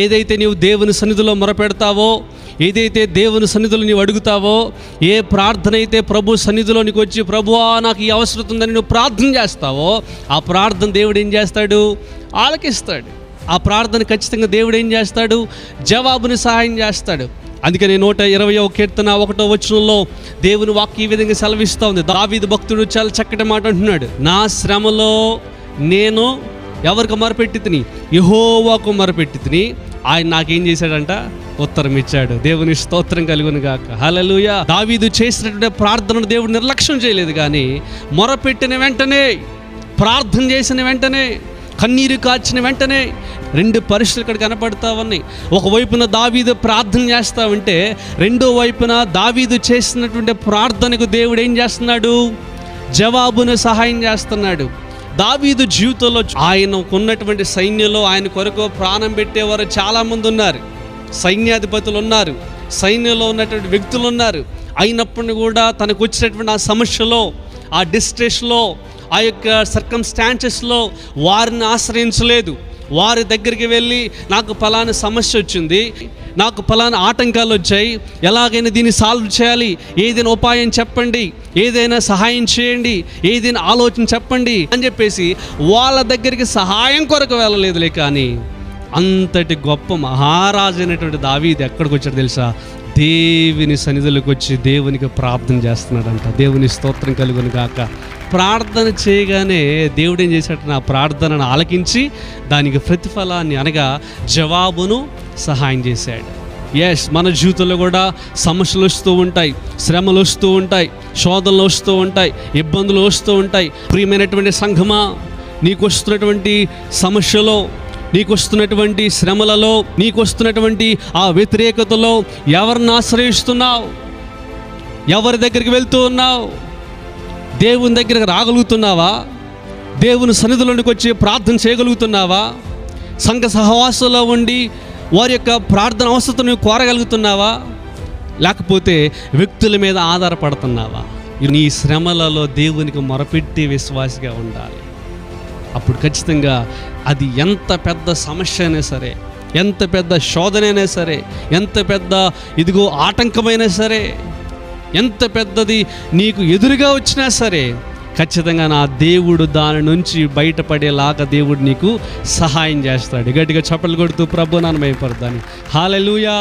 ఏదైతే నీవు దేవుని సన్నిధిలో మొరపెడతావో, ఏదైతే దేవుని సన్నిధిలో నీవు అడుగుతావో, ఏ ప్రార్థన అయితే ప్రభు సన్నిధిలో నీకు వచ్చి ప్రభువా నాకు ఈ అవసరం ఉందని నువ్వు ప్రార్థన చేస్తావో, ఆ ప్రార్థన దేవుడు ఏం చేస్తాడు? ఆలకిస్తాడు. ఆ ప్రార్థన ఖచ్చితంగా దేవుడు ఏం చేస్తాడు? జవాబుని సహాయం చేస్తాడు. అందుకని 120వ కీర్తన 1వ వచనంలో దేవుని వాక్యం ఈ విధంగా సెలవిస్తూ ఉంది. దావీదు భక్తుడు చాలా చక్కటి మాట అంటున్నాడు, నా శ్రమలో నేను ఎవరికి మొరపెట్టి తిని? యెహోవాకు మొరపెట్టి తిని, ఆయన నాకేం చేశాడంట? ఉత్తరం ఇచ్చాడు. దేవుని స్తోత్రం కలుగును గాక. హల్లెలూయా. దావీదు చేసినటువంటి ప్రార్థనను దేవుడు నిర్లక్ష్యం చేయలేదు, కానీ మొరపెట్టిన వెంటనే, ప్రార్థన చేసిన వెంటనే, కన్నీరు కార్చిన వెంటనే 2 పరిస్థితులు ఇక్కడ కనపడతా ఉన్నాయి. ఒకవైపున దావీదు ప్రార్థన చేస్తూ ఉంటే, రెండో వైపున దావీదు చేసినటువంటి ప్రార్థనకు దేవుడు ఏం చేస్తున్నాడు? జవాబును సహాయం చేస్తున్నాడు. దావీదు జీవితంలో ఆయనకున్నటువంటి సైన్యంలో ఆయన కొరకు ప్రాణం పెట్టేవారు చాలామంది ఉన్నారు. సైన్యాధిపతులు ఉన్నారు, సైన్యంలో ఉన్నటువంటి వ్యక్తులు ఉన్నారు. అయినప్పుడు కూడా తనకు వచ్చినటువంటి ఆ సమస్యలో, ఆ డిస్ట్రెస్లో, ఆ యొక్క సర్కమ్స్టాన్సెస్లో వారిని ఆశ్రయించలేదు. వారి దగ్గరికి వెళ్ళి నాకు ఫలానా సమస్య వచ్చింది, నాకు ఫలానా ఆటంకాలు వచ్చాయి, ఎలాగైనా దీన్ని సాల్వ్ చేయాలి, ఏదైనా ఉపాయం చెప్పండి, ఏదైనా సహాయం చేయండి, ఏదైనా ఆలోచన చెప్పండి అని చెప్పేసి వాళ్ళ దగ్గరికి సహాయం కొరకు వెళ్ళలేదులే. కానీ అంతటి గొప్ప మహారాజు అయినటువంటి దావీదు ఎక్కడికి వచ్చాడు తెలుసా? దేవుని సన్నిధిలోకి వచ్చి దేవునికి ప్రార్థన చేస్తున్నాడంట. దేవుని స్తోత్రం కలుగును గాక. ప్రార్థన చేయగానే దేవుడు ఏం చేశాడు? ఆ ప్రార్థనను ఆలకించి దానికి ప్రతిఫలాన్ని అనగా జవాబును సహాయం చేశాడు. ఎస్, మన జీవితంలో కూడా సమస్యలు వస్తూ ఉంటాయి, శ్రమలు వస్తూ ఉంటాయి, శోధనలు వస్తూ ఉంటాయి, ఇబ్బందులు వస్తూ ఉంటాయి. ప్రియమైనటువంటి సంఘమా, నీకు వస్తున్నటువంటి సమస్యలో, నీకు వస్తున్నటువంటి శ్రమలలో, నీకు వస్తున్నటువంటి ఆ వ్యతిరేకతలో ఎవరిని ఆశ్రయిస్తున్నావు? ఎవరి దగ్గరికి వెళ్తూ ఉన్నావు? దేవుని దగ్గరికి రాగలుగుతున్నావా? దేవుని సన్నిధిలోనికి వచ్చి ప్రార్థన చేయగలుగుతున్నావా? సంఘ సహవాసంలో ఉండి వారి యొక్క ప్రార్థన అవసరతను కోరగలుగుతున్నావా? లేకపోతే వ్యక్తుల మీద ఆధారపడుతున్నావా? నీ శ్రమలలో దేవునికి మొరపెట్టి విశ్వాసిగా ఉండాలి. అప్పుడు ఖచ్చితంగా అది ఎంత పెద్ద సమస్య అయినా సరే, ఎంత పెద్ద శోధనైనా సరే, ఎంత పెద్ద ఆటంకమైనా సరే, ఎంత పెద్దది నీకు ఎదురుగా వచ్చినా సరే, ఖచ్చితంగా నా దేవుడు దాని నుంచి బయటపడేలాగా దేవుడు నీకు సహాయం చేస్తాడు. గట్టిగా చప్పట్లు కొడుతూ ప్రభు నామమున మహిమపరచుదాం. హల్లెలూయా.